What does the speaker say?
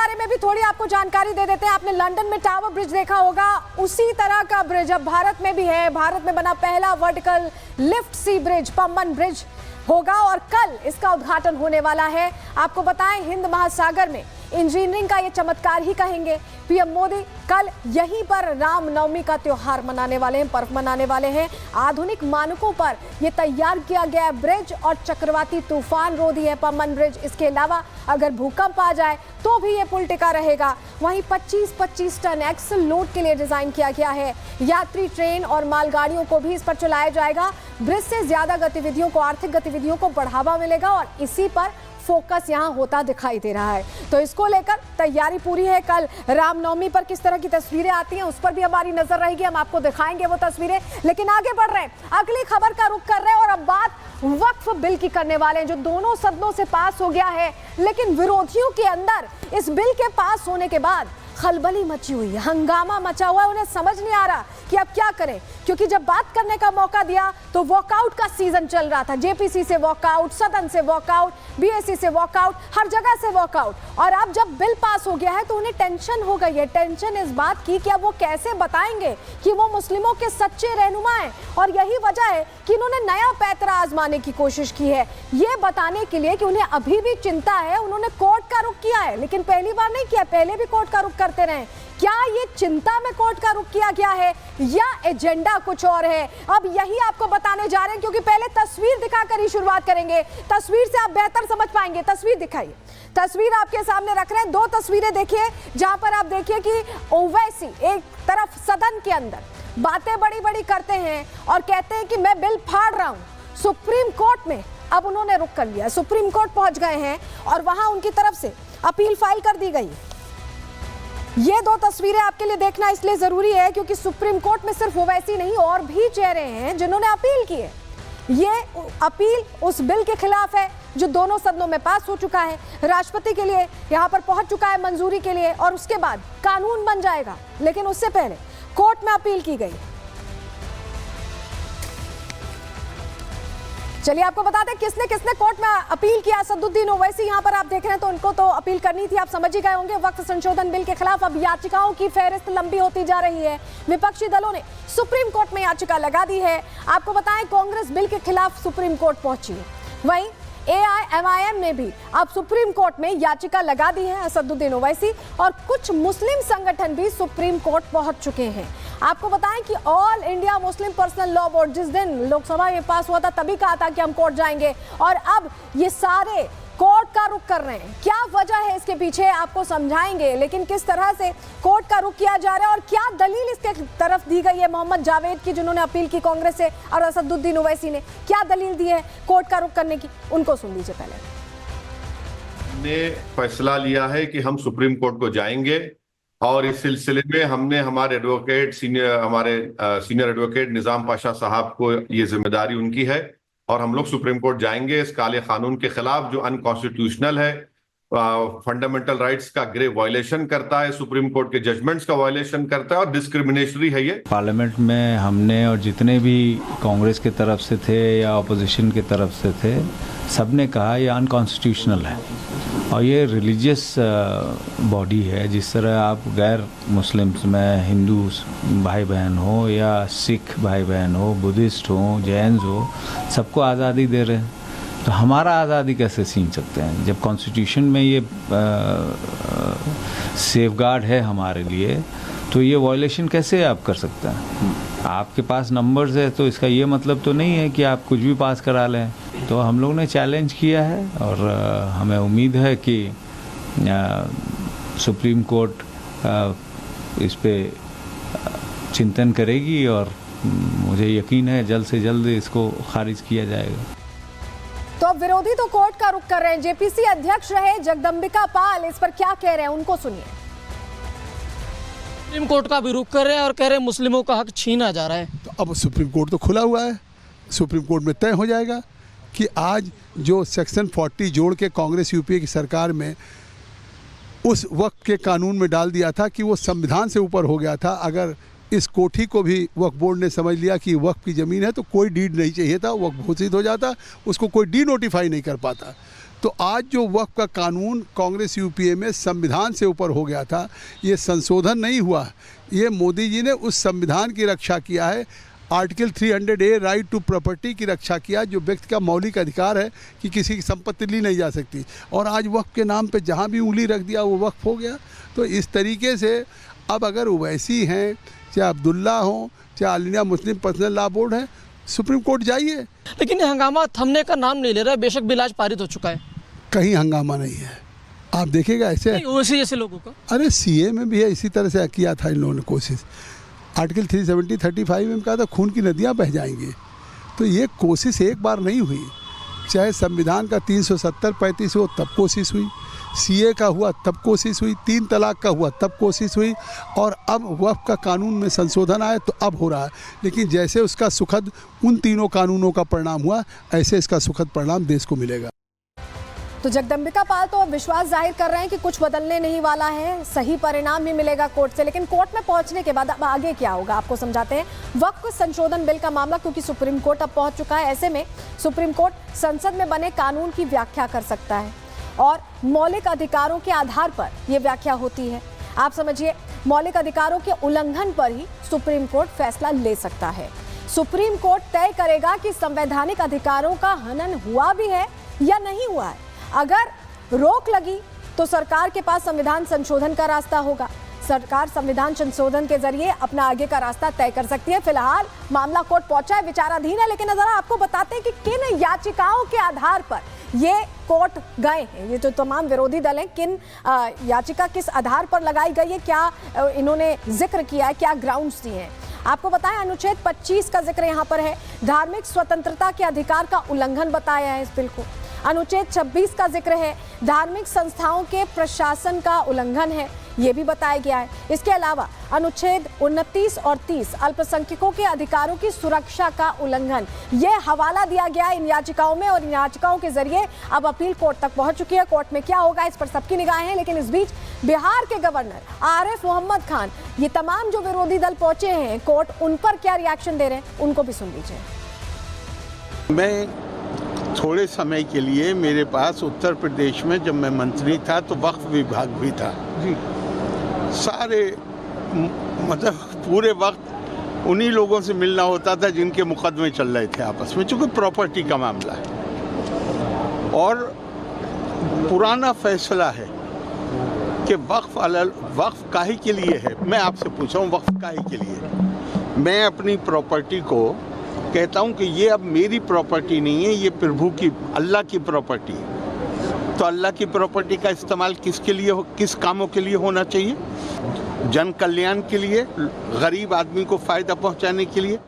बारे में भी थोड़ी आपको जानकारी दे देते हैं। आपने लंदन में टावर ब्रिज देखा होगा, उसी तरह का ब्रिज अब भारत में भी है। भारत में बना पहला वर्टिकल लिफ्ट सी ब्रिज पम्बन ब्रिज होगा और कल इसका उद्घाटन होने वाला है। आपको बताएं, हिंद महासागर में इंजीनियरिंग का ये चमत्कार ही कहेंगे। पीएम मोदी कल यहीं पर रामनवमी का त्योहार मनाने वाले हैं, पर्व मनाने वाले हैं। आधुनिक मानकों पर यह तैयार किया गया ब्रिज और चक्रवाती तूफान रोधी है पम्बन ब्रिज। इसके अलावा अगर भूकंप आ जाए तो भी ये पुल टिका रहेगा। वहीं 25-25 टन एक्सल लोड के लिए डिजाइन किया गया है। यात्री ट्रेन और मालगाड़ियों को भी इस पर चलाया जाएगा। ब्रिज से ज्यादा गतिविधियों को, आर्थिक गतिविधियों को बढ़ावा मिलेगा और इसी पर फोकस यहां होता दिखाई दे रहा है। तो इसको लेकर तैयारी पूरी है। कल रामनवमी पर किस तरह की तस्वीरें आती हैं उस पर भी हमारी नजर रहेगी, हम आपको दिखाएंगे वो तस्वीरें। लेकिन आगे बढ़ रहे हैं, अगली खबर का रुख कर रहे हैं और अब बात वक्फ बिल की करने वाले हैं, जो दोनों सदनों से पास हो गया है। लेकिन विरोधियों के अंदर इस बिल के पास होने के बाद खलबली मची हुई है, हंगामा मचा हुआ है। उन्हें समझ नहीं आ रहा कि अब क्या करें, क्योंकि जब बात करने का मौका दिया तो वॉकआउट का सीजन चल रहा था। जेपीसी से वॉकआउट, सदन से वॉकआउट, बीएससी से वॉकआउट, हर जगह से वॉकआउट। और अब जब बिल पास हो गया है तो उन्हें टेंशन हो गई है। टेंशन इस बात की कि अब वो कैसे बताएंगे कि वो मुस्लिमों के सच्चे रहनुमा हैं। और यही वजह है कि इन्होंने नया पैतरा आजमाने की कोशिश की है। ये बताने के लिए कि उन्हें अभी भी चिंता है, उन्होंने कोर्ट का रुख किया है। लेकिन पहली बार नहीं किया, पहले भी कोर्ट का रुख करते रहे। क्या ये चिंता में कोर्ट का रुख किया गया है या एजेंडा कुछ और है? अब यही आपको बताने जा रहे हैं, क्योंकि पहले तस्वीर दिखाकर ही शुरुआत करेंगे। तस्वीर से आप बेहतर समझ पाएंगे। तस्वीर दिखाइए। तस्वीर आपके सामने रख रहे हैं, दो तस्वीरें देखिए, जहां पर आप देखिए कि ओवैसी एक तरफ सदन के अंदर बातें बड़ी बड़ी करते हैं और कहते हैं कि मैं बिल फाड़ रहा हूं। सुप्रीम कोर्ट में अब उन्होंने रुख कर लिया, सुप्रीम कोर्ट पहुंच गए हैं और वहां उनकी तरफ से अपील फाइल कर दी गई। ये दो तस्वीरें आपके लिए देखना इसलिए जरूरी है क्योंकि सुप्रीम कोर्ट में सिर्फ ओवैसी नहीं और भी चेहरे हैं जिन्होंने अपील की है। ये अपील उस बिल के खिलाफ है जो दोनों सदनों में पास हो चुका है, राष्ट्रपति के लिए यहां पर पहुंच चुका है मंजूरी के लिए और उसके बाद कानून बन जाएगा। लेकिन उससे पहले कोर्ट में अपील की गई। चलिए आपको बता दें किसने किसने कोर्ट में अपील किया। असदुद्दीन ओवैसी यहां पर आप देख रहे हैं, तो उनको तो अपील करनी थी, आप समझ ही गए होंगे। वक्फ संशोधन बिल के खिलाफ अब याचिकाओं की फेहरिस्त लंबी होती जा रही है। विपक्षी दलों ने सुप्रीम कोर्ट में याचिका लगा दी है। आपको बताएं, कांग्रेस बिल के खिलाफ सुप्रीम कोर्ट पहुंची है। वहीं AIMIM ने भी अब सुप्रीम कोर्ट में याचिका लगा दी है। असदुद्दीन ओवैसी और कुछ मुस्लिम संगठन भी सुप्रीम कोर्ट पहुंच चुके हैं। आपको बताएं कि all India Muslim personal law board जिस दिन लोकसभा में पास हुआ था तभी कहा था कि हम कोर्ट जाएंगे और अब ये सारे कोर्ट का रुख कर रहे हैं। क्या वजह है इसके पीछे आपको समझाएंगे, लेकिन किस तरह से कोर्ट का रुख किया जा रहा है और क्या दलील इसके तरफ दी गई है मोहम्मद जावेद की, जिन्होंने अपील की कांग्रेस से, और असदुद्दीन ओवैसी ने क्या दलील दी है कोर्ट का रुख करने की, उनको सुन लीजिए। पहले हमने फैसला लिया है कि हम सुप्रीम कोर्ट को जाएंगे और इस सिलसिले में हमने हमारे सीनियर एडवोकेट निजाम पाशा साहब को ये जिम्मेदारी उनकी है और हम लोग सुप्रीम कोर्ट जाएंगे इस काले कानून के खिलाफ जो अनकॉन्स्टिट्यूशनल है, फंडामेंटल राइट्स का ग्रे वायलेशन करता है, सुप्रीम कोर्ट के जजमेंट्स का वायलेशन करता है और डिस्क्रिमिनेटरी है। ये पार्लियामेंट में हमने और जितने भी कांग्रेस के तरफ से थे या अपोजिशन के तरफ से थे, सबने कहा ये अनकॉन्स्टिट्यूशनल है और ये रिलीजियस बॉडी है। जिस तरह आप गैर मुस्लिम्स में हिंदू भाई बहन हो या सिख भाई बहन हो, बुद्धिस्ट हो, जैन हो, सबको आज़ादी दे रहे हैं, तो हमारा आज़ादी कैसे छीन सकते हैं? जब कॉन्स्टिट्यूशन में ये सेफगार्ड है हमारे लिए, तो ये वायलेशन कैसे आप कर सकते हैं? आपके पास नंबर्स है तो इसका ये मतलब तो नहीं है कि आप कुछ भी पास करा लें। तो हम लोग ने चैलेंज किया है और हमें उम्मीद है कि सुप्रीम कोर्ट इस पे चिंतन करेगी और मुझे यकीन है जल्द से जल्द इसको खारिज किया जाएगा। तो अब विरोधी तो कोर्ट का रुख कर रहे हैं। जेपीसी अध्यक्ष रहे जगदम्बिका पाल इस पर क्या कह रहे हैं, उनको सुनिए। सुप्रीम कोर्ट का भी रुख कर रहे हैं और कह रहे हैं मुस्लिमों का हक छीना जा रहा है। तो अब सुप्रीम कोर्ट तो खुला हुआ है, सुप्रीम कोर्ट में तय हो जाएगा कि आज जो सेक्शन 40 जोड़ के कांग्रेस यूपीए की सरकार में उस वक्त के कानून में डाल दिया था कि वो संविधान से ऊपर हो गया था। अगर इस कोठी को भी वक्फ बोर्ड ने समझ लिया कि वक्फ की ज़मीन है तो कोई डीड नहीं चाहिए था, वक्फ घोषित हो जाता, उसको कोई डी नोटिफाई नहीं कर पाता। तो आज जो वक्फ का कानून कांग्रेस यूपीए में संविधान से ऊपर हो गया था, ये संशोधन नहीं हुआ, ये मोदी जी ने उस संविधान की रक्षा किया है। Article 300A right to property की रक्षा किया, जो व्यक्ति का मौलिक अधिकार है कि किसी की संपत्ति ली नहीं जा सकती। और आज वक्फ के नाम पे जहाँ भी उंगली रख दिया वो वक्फ हो गया। तो इस तरीके से अब अगर ओवैसी हैं, चाहे अब्दुल्ला हो, चाहे all India Muslim personal law board है, सुप्रीम कोर्ट जाइए। लेकिन ये हंगामा थमने का नाम नहीं ले रहा है। बेशक बिल आज पारित हो चुका है, कहीं हंगामा नहीं है। आप देखिएगा ऐसे ओवैसी जैसे लोगों का। अरे सीए में भी है, इसी तरह से किया था इन लोगों ने कोशिश। आर्टिकल 370-35 में कहा था खून की नदियाँ बह जाएंगी। तो ये कोशिश एक बार नहीं हुई, चाहे संविधान का 370-35 हो तब कोशिश हुई, सीए का हुआ तब कोशिश हुई, 3 तलाक का हुआ तब कोशिश हुई, और अब वक्फ का कानून में संशोधन आया तो अब हो रहा है। लेकिन जैसे उसका सुखद उन तीनों कानूनों का परिणाम हुआ, ऐसे इसका सुखद परिणाम देश को मिलेगा। तो जगदम्बिका पाल तो अब विश्वास जाहिर कर रहे हैं कि कुछ बदलने नहीं वाला है, सही परिणाम भी मिलेगा कोर्ट से। लेकिन कोर्ट में पहुंचने के बाद अब आगे क्या होगा, आपको समझाते हैं। वक्फ संशोधन बिल का मामला क्योंकि सुप्रीम कोर्ट अब पहुंच चुका है, ऐसे में सुप्रीम कोर्ट संसद में बने कानून की व्याख्या कर सकता है और मौलिक अधिकारों के आधार पर यह व्याख्या होती है। आप समझिए, मौलिक अधिकारों के उल्लंघन पर ही सुप्रीम कोर्ट फैसला ले सकता है। सुप्रीम कोर्ट तय करेगा कि संवैधानिक अधिकारों का हनन हुआ भी है या नहीं हुआ है। अगर रोक लगी तो सरकार के पास संविधान संशोधन का रास्ता होगा। सरकार संविधान संशोधन के जरिए अपना आगे का रास्ता तय कर सकती है। फिलहाल मामला कोर्ट पहुंचा है, विचाराधीन है। लेकिन जरा आपको बताते हैं कि किन याचिकाओं के आधार पर ये कोर्ट गए हैं। ये जो तमाम विरोधी दल हैं, किन याचिका किस आधार पर लगाई गई है, क्या इन्होंने जिक्र किया है, क्या ग्राउंड्स दिए हैं। आपको बताएं, अनुच्छेद 25 का जिक्र यहाँ पर है, धार्मिक स्वतंत्रता के अधिकार का उल्लंघन बताया है इस बिल को। अनुच्छेद 26 का जिक्र है, धार्मिक संस्थाओं के प्रशासन का उल्लंघन है, ये भी बताया गया है। इसके अलावा अनुच्छेद 29 और 30 अल्पसंख्यकों के अधिकारों की सुरक्षा का उल्लंघन, ये हवाला दिया गया इन याचिकाओं में। और इन याचिकाओं के जरिए अब अपील कोर्ट तक पहुंच चुकी है। कोर्ट में क्या होगा इस पर सबकी निगाहें हैं। लेकिन इस बीच बिहार के गवर्नर आरिफ मोहम्मद खान, ये तमाम जो विरोधी दल पहुंचे हैं कोर्ट, उन पर क्या रिएक्शन दे रहे हैं, उनको भी सुन लीजिए। मैं थोड़े समय के लिए, मेरे पास उत्तर प्रदेश में जब मैं मंत्री था तो वक्फ विभाग भी था जी। सारे मतलब पूरे वक्त उन्हीं लोगों से मिलना होता था जिनके मुकदमे चल रहे थे आपस में, चूँकि प्रॉपर्टी का मामला है। और पुराना फैसला है कि वक्फ काहे के लिए है। मैं आपसे पूछा हूँ, वक्फ काहे के लिए? मैं अपनी प्रॉपर्टी को कहता हूँ कि ये अब मेरी प्रॉपर्टी नहीं है, ये प्रभु की, अल्लाह की प्रॉपर्टी है। तो अल्लाह की प्रॉपर्टी का इस्तेमाल किसके लिए किस कामों के लिए होना चाहिए? जन कल्याण के लिए, गरीब आदमी को फ़ायदा पहुँचाने के लिए।